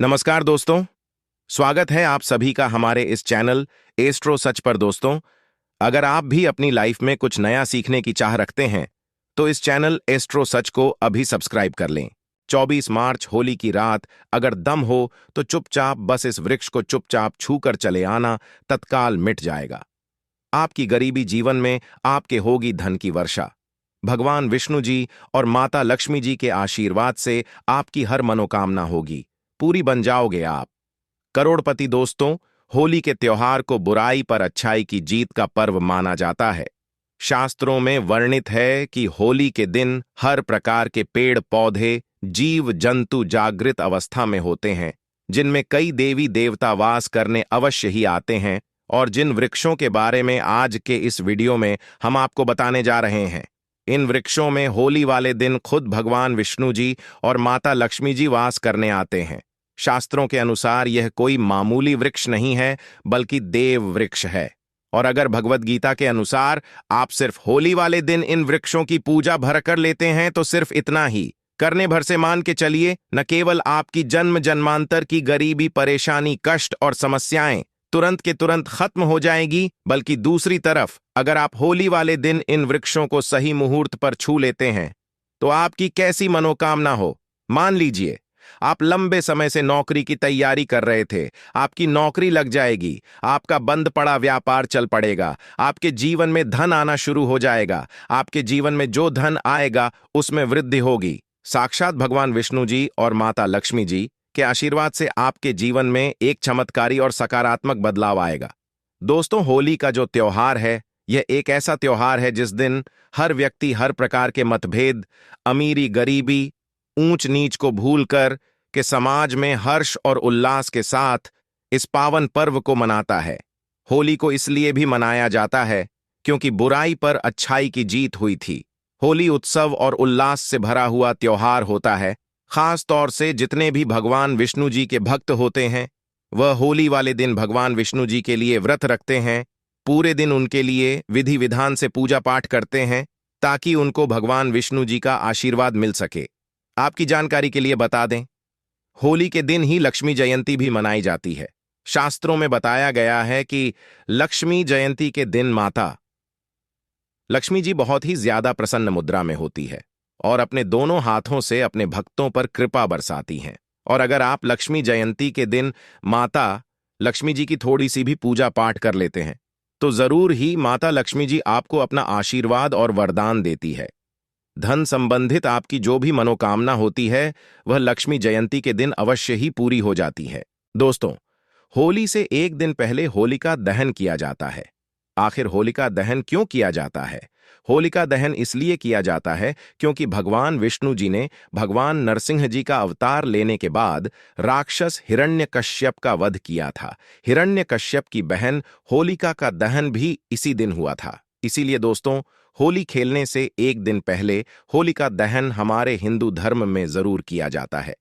नमस्कार दोस्तों। स्वागत है आप सभी का हमारे इस चैनल एस्ट्रो सच पर। दोस्तों, अगर आप भी अपनी लाइफ में कुछ नया सीखने की चाह रखते हैं तो इस चैनल एस्ट्रो सच को अभी सब्सक्राइब कर लें। 24 मार्च होली की रात अगर दम हो तो चुपचाप बस इस वृक्ष को चुपचाप छू कर चले आना, तत्काल मिट जाएगा आपकी गरीबी। जीवन में आपके होगी धन की वर्षा। भगवान विष्णु जी और माता लक्ष्मी जी के आशीर्वाद से आपकी हर मनोकामना होगी पूरी, बन जाओगे आप करोड़पति। दोस्तों, होली के त्योहार को बुराई पर अच्छाई की जीत का पर्व माना जाता है। शास्त्रों में वर्णित है कि होली के दिन हर प्रकार के पेड़ पौधे, जीव जंतु जागृत अवस्था में होते हैं, जिनमें कई देवी देवता वास करने अवश्य ही आते हैं। और जिन वृक्षों के बारे में आज के इस वीडियो में हम आपको बताने जा रहे हैं, इन वृक्षों में होली वाले दिन खुद भगवान विष्णु जी और माता लक्ष्मी जी वास करने आते हैं। शास्त्रों के अनुसार यह कोई मामूली वृक्ष नहीं है, बल्कि देव वृक्ष है। और अगर भगवत गीता के अनुसार आप सिर्फ होली वाले दिन इन वृक्षों की पूजा भर कर लेते हैं तो सिर्फ इतना ही करने भर से मान के चलिए, न केवल आपकी जन्म जन्मांतर की गरीबी, परेशानी, कष्ट और समस्याएं तुरंत के तुरंत खत्म हो जाएगी, बल्कि दूसरी तरफ अगर आप होली वाले दिन इन वृक्षों को सही मुहूर्त पर छू लेते हैं तो आपकी कैसी मनोकामना हो। मान लीजिए आप लंबे समय से नौकरी की तैयारी कर रहे थे, आपकी नौकरी लग जाएगी, आपका बंद पड़ा व्यापार चल पड़ेगा, आपके जीवन में धन आना शुरू हो जाएगा, आपके जीवन में जो धन आएगा उसमें वृद्धि होगी। साक्षात भगवान विष्णु जी और माता लक्ष्मी जी के आशीर्वाद से आपके जीवन में एक चमत्कारी और सकारात्मक बदलाव आएगा। दोस्तों, होली का जो त्योहार है, यह एक ऐसा त्योहार है जिस दिन हर व्यक्ति हर प्रकार के मतभेद, अमीरी गरीबी, ऊंच नीच को भूलकर के समाज में हर्ष और उल्लास के साथ इस पावन पर्व को मनाता है। होली को इसलिए भी मनाया जाता है क्योंकि बुराई पर अच्छाई की जीत हुई थी। होली उत्सव और उल्लास से भरा हुआ त्योहार होता है। खास तौर से जितने भी भगवान विष्णु जी के भक्त होते हैं, वह होली वाले दिन भगवान विष्णु जी के लिए व्रत रखते हैं, पूरे दिन उनके लिए विधि विधान से पूजा पाठ करते हैं ताकि उनको भगवान विष्णु जी का आशीर्वाद मिल सके। आपकी जानकारी के लिए बता दें, होली के दिन ही लक्ष्मी जयंती भी मनाई जाती है। शास्त्रों में बताया गया है कि लक्ष्मी जयंती के दिन माता लक्ष्मी जी बहुत ही ज्यादा प्रसन्न मुद्रा में होती है और अपने दोनों हाथों से अपने भक्तों पर कृपा बरसाती हैं। और अगर आप लक्ष्मी जयंती के दिन माता लक्ष्मी जी की थोड़ी सी भी पूजा पाठ कर लेते हैं तो जरूर ही माता लक्ष्मी जी आपको अपना आशीर्वाद और वरदान देती है। धन संबंधित आपकी जो भी मनोकामना होती है वह लक्ष्मी जयंती के दिन अवश्य ही पूरी हो जाती है। दोस्तों, होली से एक दिन पहले होलिका दहन किया जाता है। आखिर होलिका दहन क्यों किया जाता है? होलिका दहन इसलिए किया जाता है क्योंकि भगवान विष्णु जी ने भगवान नरसिंह जी का अवतार लेने के बाद राक्षस हिरण्यकश्यप का वध किया था। हिरण्यकश्यप की बहन होलिका का दहन भी इसी दिन हुआ था। इसीलिए दोस्तों, होली खेलने से एक दिन पहले होलिका दहन हमारे हिंदू धर्म में जरूर किया जाता है।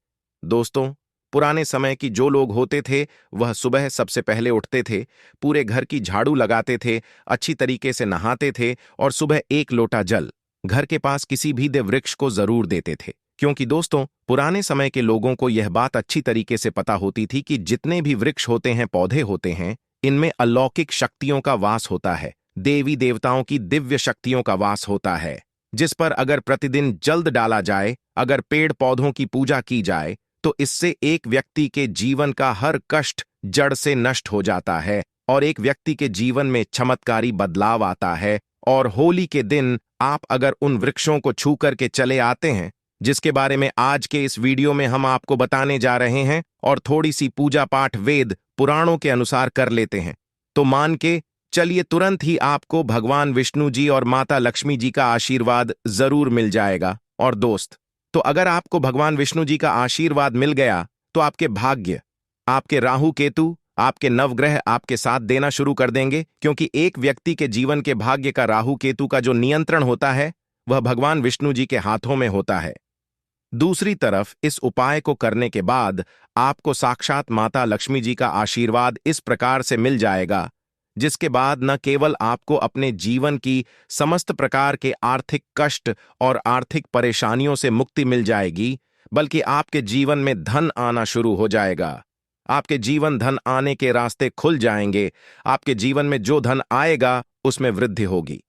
दोस्तों, पुराने समय की जो लोग होते थे वह सुबह सबसे पहले उठते थे, पूरे घर की झाड़ू लगाते थे, अच्छी तरीके से नहाते थे और सुबह एक लोटा जल घर के पास किसी भी देव वृक्ष को जरूर देते थे। क्योंकि दोस्तों, पुराने समय के लोगों को यह बात अच्छी तरीके से पता होती थी कि जितने भी वृक्ष होते हैं, पौधे होते हैं, इनमें अलौकिक शक्तियों का वास होता है, देवी देवताओं की दिव्य शक्तियों का वास होता है, जिस पर अगर प्रतिदिन जल्द डाला जाए, अगर पेड़ पौधों की पूजा की जाए तो इससे एक व्यक्ति के जीवन का हर कष्ट जड़ से नष्ट हो जाता है और एक व्यक्ति के जीवन में चमत्कारी बदलाव आता है। और होली के दिन आप अगर उन वृक्षों को छू करके चले आते हैं, जिसके बारे में आज के इस वीडियो में हम आपको बताने जा रहे हैं, और थोड़ी सी पूजा पाठ वेद पुराणों के अनुसार कर लेते हैं, तो मान के चलिए तुरंत ही आपको भगवान विष्णु जी और माता लक्ष्मी जी का आशीर्वाद जरूर मिल जाएगा। और दोस्त, तो अगर आपको भगवान विष्णु जी का आशीर्वाद मिल गया तो आपके भाग्य, आपके राहु केतु, आपके नवग्रह आपके साथ देना शुरू कर देंगे, क्योंकि एक व्यक्ति के जीवन के भाग्य का राहु केतु का जो नियंत्रण होता है वह भगवान विष्णु जी के हाथों में होता है। दूसरी तरफ इस उपाय को करने के बाद आपको साक्षात माता लक्ष्मी जी का आशीर्वाद इस प्रकार से मिल जाएगा, जिसके बाद न केवल आपको अपने जीवन की समस्त प्रकार के आर्थिक कष्ट और आर्थिक परेशानियों से मुक्ति मिल जाएगी, बल्कि आपके जीवन में धन आना शुरू हो जाएगा। आपके जीवन धन आने के रास्ते खुल जाएंगे। आपके जीवन में जो धन आएगा उसमें वृद्धि होगी।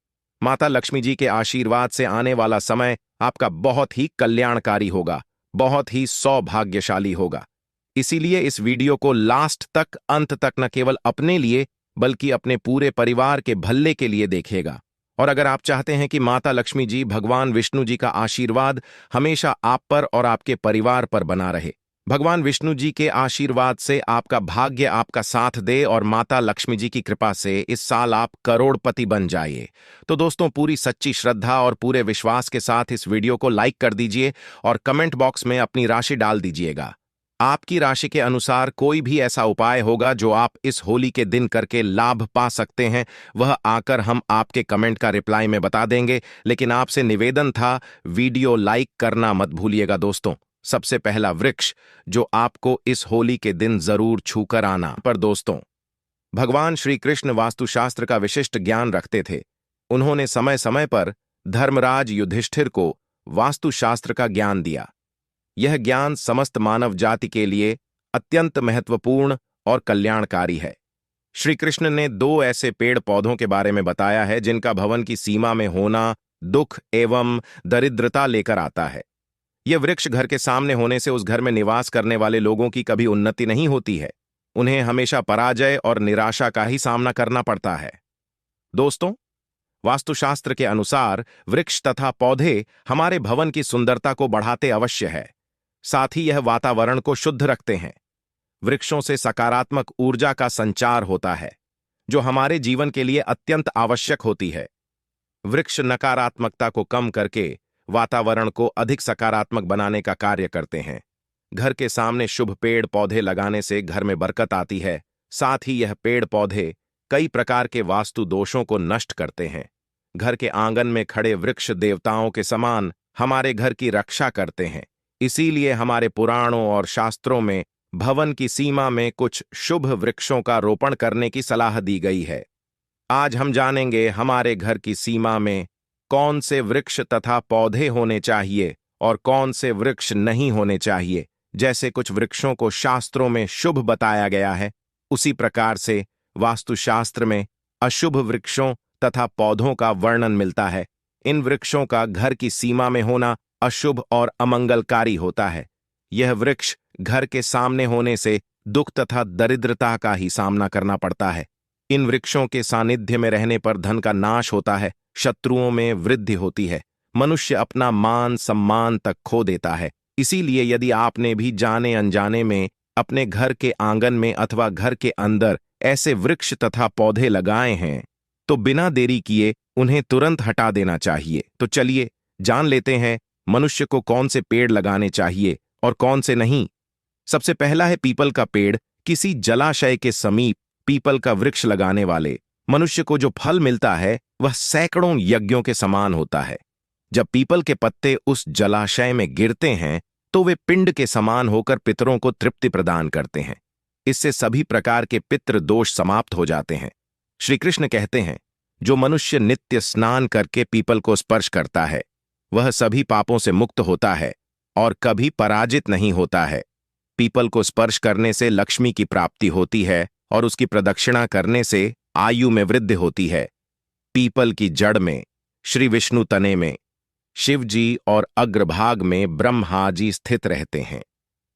माता लक्ष्मी जी के आशीर्वाद से आने वाला समय आपका बहुत ही कल्याणकारी होगा, बहुत ही सौभाग्यशाली होगा। इसीलिए इस वीडियो को लास्ट तक, अंत तक न केवल अपने लिए बल्कि अपने पूरे परिवार के भले के लिए देखिएगा। और अगर आप चाहते हैं कि माता लक्ष्मी जी, भगवान विष्णु जी का आशीर्वाद हमेशा आप पर और आपके परिवार पर बना रहे, भगवान विष्णु जी के आशीर्वाद से आपका भाग्य आपका साथ दे और माता लक्ष्मी जी की कृपा से इस साल आप करोड़पति बन जाइए, तो दोस्तों पूरी सच्ची श्रद्धा और पूरे विश्वास के साथ इस वीडियो को लाइक कर दीजिए और कमेंट बॉक्स में अपनी राशि डाल दीजिएगा। आपकी राशि के अनुसार कोई भी ऐसा उपाय होगा जो आप इस होली के दिन करके लाभ पा सकते हैं, वह आकर हम आपके कमेंट का रिप्लाई में बता देंगे। लेकिन आपसे निवेदन था, वीडियो लाइक करना मत भूलिएगा दोस्तों। सबसे पहला वृक्ष जो आपको इस होली के दिन जरूर छूकर आना। पर दोस्तों, भगवान श्री कृष्ण वास्तुशास्त्र का विशिष्ट ज्ञान रखते थे। उन्होंने समय समय पर धर्मराज युधिष्ठिर को वास्तुशास्त्र का ज्ञान दिया। यह ज्ञान समस्त मानव जाति के लिए अत्यंत महत्वपूर्ण और कल्याणकारी है। श्री कृष्ण ने 2 ऐसे पेड़ पौधों के बारे में बताया है जिनका भवन की सीमा में होना दुख एवं दरिद्रता लेकर आता है। यह वृक्ष घर के सामने होने से उस घर में निवास करने वाले लोगों की कभी उन्नति नहीं होती है। उन्हें हमेशा पराजय और निराशा का ही सामना करना पड़ता है। दोस्तों, वास्तुशास्त्र के अनुसार वृक्ष तथा पौधे हमारे भवन की सुंदरता को बढ़ाते अवश्य है, साथ ही यह वातावरण को शुद्ध रखते हैं। वृक्षों से सकारात्मक ऊर्जा का संचार होता है, जो हमारे जीवन के लिए अत्यंत आवश्यक होती है। वृक्ष नकारात्मकता को कम करके वातावरण को अधिक सकारात्मक बनाने का कार्य करते हैं। घर के सामने शुभ पेड़ पौधे लगाने से घर में बरकत आती है। साथ ही यह पेड़ पौधे कई प्रकार के वास्तु दोषों को नष्ट करते हैं। घर के आंगन में खड़े वृक्ष देवताओं के समान हमारे घर की रक्षा करते हैं। इसीलिए हमारे पुराणों और शास्त्रों में भवन की सीमा में कुछ शुभ वृक्षों का रोपण करने की सलाह दी गई है। आज हम जानेंगे हमारे घर की सीमा में कौन से वृक्ष तथा पौधे होने चाहिए और कौन से वृक्ष नहीं होने चाहिए। जैसे कुछ वृक्षों को शास्त्रों में शुभ बताया गया है, उसी प्रकार से वास्तुशास्त्र में अशुभ वृक्षों तथा पौधों का वर्णन मिलता है। इन वृक्षों का घर की सीमा में होना अशुभ और अमंगलकारी होता है। यह वृक्ष घर के सामने होने से दुख तथा दरिद्रता का ही सामना करना पड़ता है। इन वृक्षों के सानिध्य में रहने पर धन का नाश होता है, शत्रुओं में वृद्धि होती है, मनुष्य अपना मान सम्मान तक खो देता है। इसीलिए यदि आपने भी जाने अनजाने में अपने घर के आंगन में अथवा घर के अंदर ऐसे वृक्ष तथा पौधे लगाए हैं, तो बिना देरी किए उन्हें तुरंत हटा देना चाहिए। तो चलिए जान लेते हैं मनुष्य को कौन से पेड़ लगाने चाहिए और कौन से नहीं। सबसे पहला है पीपल का पेड़। किसी जलाशय के समीप पीपल का वृक्ष लगाने वाले मनुष्य को जो फल मिलता है वह सैकड़ों यज्ञों के समान होता है। जब पीपल के पत्ते उस जलाशय में गिरते हैं तो वे पिंड के समान होकर पितरों को तृप्ति प्रदान करते हैं। इससे सभी प्रकार के पितृ दोष समाप्त हो जाते हैं। श्री कृष्ण कहते हैं, जो मनुष्य नित्य स्नान करके पीपल को स्पर्श करता है वह सभी पापों से मुक्त होता है और कभी पराजित नहीं होता है। पीपल को स्पर्श करने से लक्ष्मी की प्राप्ति होती है और उसकी प्रदक्षिणा करने से आयु में वृद्धि होती है। पीपल की जड़ में श्री विष्णु, तने में शिव जी और अग्रभाग में ब्रह्मा जी स्थित रहते हैं।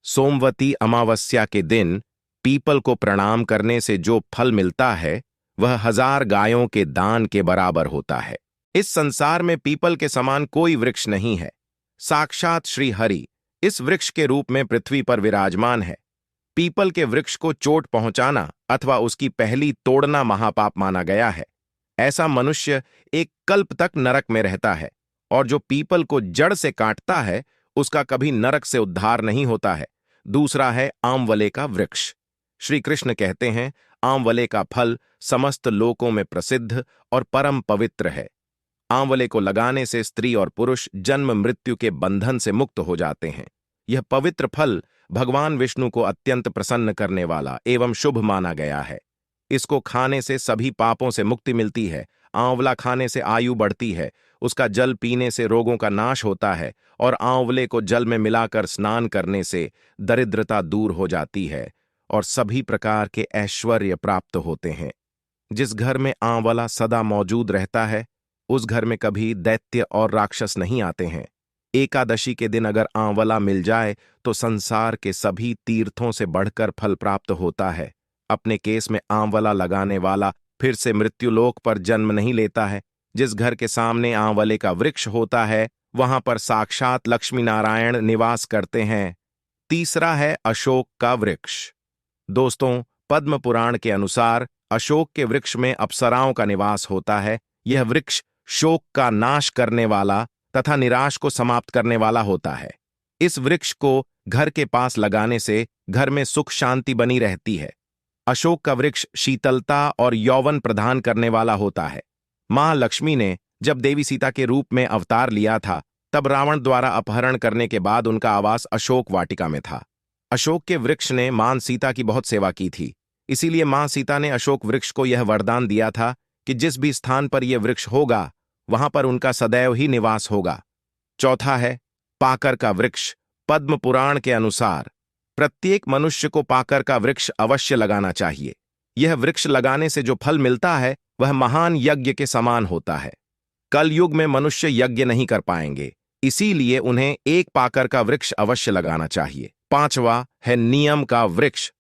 सोमवती अमावस्या के दिन पीपल को प्रणाम करने से जो फल मिलता है वह 1000 गायों के दान के बराबर होता है। इस संसार में पीपल के समान कोई वृक्ष नहीं है। साक्षात श्री हरि इस वृक्ष के रूप में पृथ्वी पर विराजमान है। पीपल के वृक्ष को चोट पहुंचाना अथवा उसकी पहली तोड़ना महापाप माना गया है। ऐसा मनुष्य एक कल्प तक नरक में रहता है और जो पीपल को जड़ से काटता है उसका कभी नरक से उद्धार नहीं होता है। दूसरा है आंवले का वृक्ष। श्री कृष्ण कहते हैं, आंवले का फल समस्त लोकों में प्रसिद्ध और परम पवित्र है। आंवले को लगाने से स्त्री और पुरुष जन्म मृत्यु के बंधन से मुक्त हो जाते हैं। यह पवित्र फल भगवान विष्णु को अत्यंत प्रसन्न करने वाला एवं शुभ माना गया है। इसको खाने से सभी पापों से मुक्ति मिलती है। आंवला खाने से आयु बढ़ती है, उसका जल पीने से रोगों का नाश होता है और आंवले को जल में मिलाकर स्नान करने से दरिद्रता दूर हो जाती है और सभी प्रकार के ऐश्वर्य प्राप्त होते हैं। जिस घर में आंवला सदा मौजूद रहता है, उस घर में कभी दैत्य और राक्षस नहीं आते हैं। एकादशी के दिन अगर आंवला मिल जाए तो संसार के सभी तीर्थों से बढ़कर फल प्राप्त होता है। अपने केस में आंवला लगाने वाला फिर से मृत्युलोक पर जन्म नहीं लेता है। जिस घर के सामने आंवले का वृक्ष होता है, वहां पर साक्षात लक्ष्मी नारायण निवास करते हैं। तीसरा है अशोक का वृक्ष। दोस्तों, पद्म पुराण के अनुसार अशोक के वृक्ष में अप्सराओं का निवास होता है। यह वृक्ष शोक का नाश करने वाला तथा निराश को समाप्त करने वाला होता है। इस वृक्ष को घर के पास लगाने से घर में सुख शांति बनी रहती है। अशोक का वृक्ष शीतलता और यौवन प्रदान करने वाला होता है। मां लक्ष्मी ने जब देवी सीता के रूप में अवतार लिया था, तब रावण द्वारा अपहरण करने के बाद उनका आवास अशोक वाटिका में था। अशोक के वृक्ष ने मां सीता की बहुत सेवा की थी, इसीलिए मां सीता ने अशोक वृक्ष को यह वरदान दिया था कि जिस भी स्थान पर यह वृक्ष होगा, वहां पर उनका सदैव ही निवास होगा। चौथा है पाकर का वृक्ष। पद्म पुराण के अनुसार प्रत्येक मनुष्य को पाकर का वृक्ष अवश्य लगाना चाहिए। यह वृक्ष लगाने से जो फल मिलता है वह महान यज्ञ के समान होता है। कलयुग में मनुष्य यज्ञ नहीं कर पाएंगे, इसीलिए उन्हें एक पाकर का वृक्ष अवश्य लगाना चाहिए। पांचवा है नीम का वृक्ष।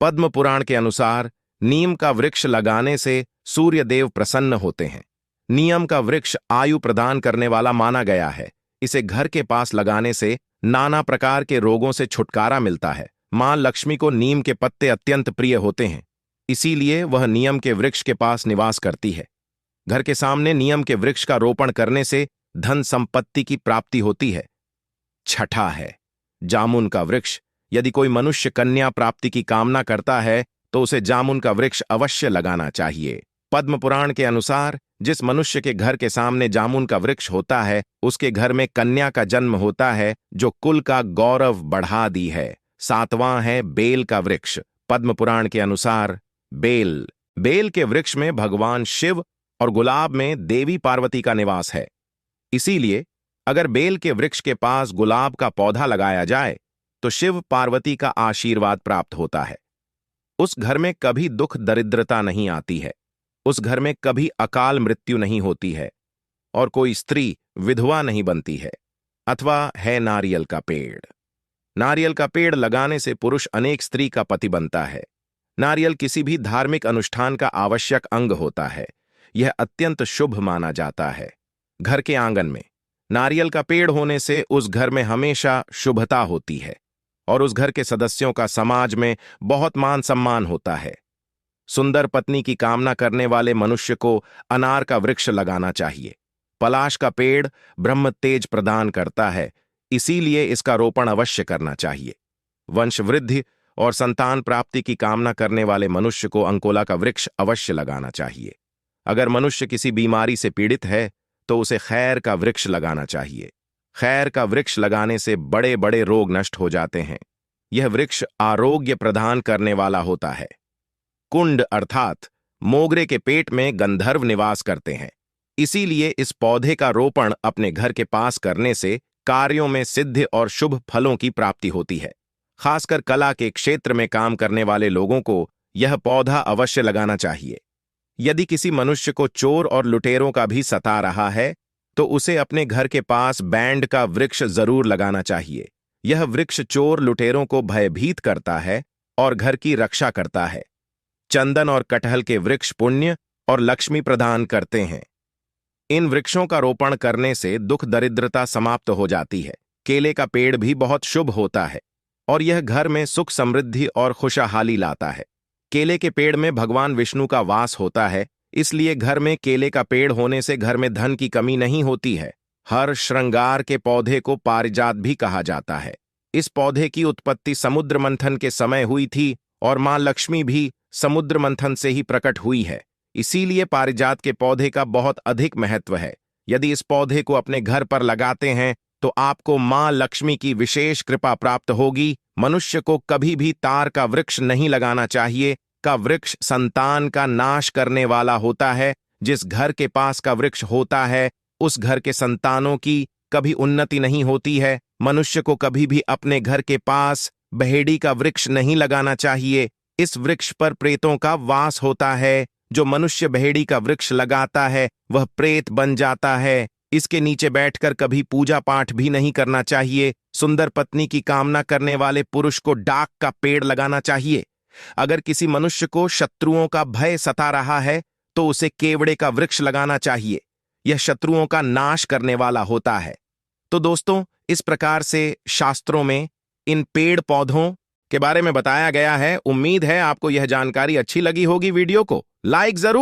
पद्म पुराण के अनुसार नीम का वृक्ष लगाने से सूर्य देव प्रसन्न होते हैं। नीम का वृक्ष आयु प्रदान करने वाला माना गया है। इसे घर के पास लगाने से नाना प्रकार के रोगों से छुटकारा मिलता है। मां लक्ष्मी को नीम के पत्ते अत्यंत प्रिय होते हैं, इसीलिए वह नीम के वृक्ष के पास निवास करती है। घर के सामने नीम के वृक्ष का रोपण करने से धन संपत्ति की प्राप्ति होती है। छठा है जामुन का वृक्ष। यदि कोई मनुष्य कन्या प्राप्ति की कामना करता है तो उसे जामुन का वृक्ष अवश्य लगाना चाहिए। पद्म पुराण के अनुसार जिस मनुष्य के घर के सामने जामुन का वृक्ष होता है, उसके घर में कन्या का जन्म होता है, जो कुल का गौरव बढ़ा दी है। सातवां है बेल का वृक्ष। पद्म पुराण के अनुसार बेल के वृक्ष में भगवान शिव और गुलाब में देवी पार्वती का निवास है। इसीलिए अगर बेल के वृक्ष के पास गुलाब का पौधा लगाया जाए तो शिव पार्वती का आशीर्वाद प्राप्त होता है। उस घर में कभी दुख दरिद्रता नहीं आती है, उस घर में कभी अकाल मृत्यु नहीं होती है और कोई स्त्री विधवा नहीं बनती है। अथवा है नारियल का पेड़। नारियल का पेड़ लगाने से पुरुष अनेक स्त्री का पति बनता है। नारियल किसी भी धार्मिक अनुष्ठान का आवश्यक अंग होता है। यह अत्यंत शुभ माना जाता है। घर के आंगन में नारियल का पेड़ होने से उस घर में हमेशा शुभता होती है और उस घर के सदस्यों का समाज में बहुत मान सम्मान होता है। सुंदर पत्नी की कामना करने वाले मनुष्य को अनार का वृक्ष लगाना चाहिए। पलाश का पेड़ ब्रह्म तेज प्रदान करता है, इसीलिए इसका रोपण अवश्य करना चाहिए। वंश वृद्धि और संतान प्राप्ति की कामना करने वाले मनुष्य को अंकोला का वृक्ष अवश्य लगाना चाहिए। अगर मनुष्य किसी बीमारी से पीड़ित है तो उसे खैर का वृक्ष लगाना चाहिए। खैर का वृक्ष लगाने से बड़े बड़े रोग नष्ट हो जाते हैं। यह वृक्ष आरोग्य प्रदान करने वाला होता है। कुंड अर्थात मोगरे के पेट में गंधर्व निवास करते हैं, इसीलिए इस पौधे का रोपण अपने घर के पास करने से कार्यों में सिद्धि और शुभ फलों की प्राप्ति होती है। खासकर कला के क्षेत्र में काम करने वाले लोगों को यह पौधा अवश्य लगाना चाहिए। यदि किसी मनुष्य को चोर और लुटेरों का भी सता रहा है तो उसे अपने घर के पास बैंड का वृक्ष जरूर लगाना चाहिए। यह वृक्ष चोर लुटेरों को भयभीत करता है और घर की रक्षा करता है। चंदन और कटहल के वृक्ष पुण्य और लक्ष्मी प्रदान करते हैं। इन वृक्षों का रोपण करने से दुख दरिद्रता समाप्त हो जाती है। केले का पेड़ भी बहुत शुभ होता है और यह घर में सुख समृद्धि और खुशहाली लाता है। केले के पेड़ में भगवान विष्णु का वास होता है, इसलिए घर में केले का पेड़ होने से घर में धन की कमी नहीं होती है। हर श्रृंगार के पौधे को पारिजात भी कहा जाता है। इस पौधे की उत्पत्ति समुद्र मंथन के समय हुई थी और मां लक्ष्मी भी समुद्र मंथन से ही प्रकट हुई है, इसीलिए पारिजात के पौधे का बहुत अधिक महत्व है। यदि इस पौधे को अपने घर पर लगाते हैं तो आपको मां लक्ष्मी की विशेष कृपा प्राप्त होगी। मनुष्य को कभी भी तार का वृक्ष नहीं लगाना चाहिए। का वृक्ष संतान का नाश करने वाला होता है। जिस घर के पास का वृक्ष होता है उस घर के संतानों की कभी उन्नति नहीं होती है। मनुष्य को कभी भी अपने घर के पास बहेड़ी का वृक्ष नहीं लगाना चाहिए। इस वृक्ष पर प्रेतों का वास होता है। जो मनुष्य बहेड़ी का वृक्ष लगाता है वह प्रेत बन जाता है। इसके नीचे बैठकर कभी पूजा पाठ भी नहीं करना चाहिए। सुंदर पत्नी की कामना करने वाले पुरुष को डाक का पेड़ लगाना चाहिए। अगर किसी मनुष्य को शत्रुओं का भय सता रहा है तो उसे केवड़े का वृक्ष लगाना चाहिए। यह शत्रुओं का नाश करने वाला होता है। तो दोस्तों, इस प्रकार से शास्त्रों में इन पेड़ पौधों के बारे में बताया गया है। उम्मीद है आपको यह जानकारी अच्छी लगी होगी। वीडियो को लाइक जरूर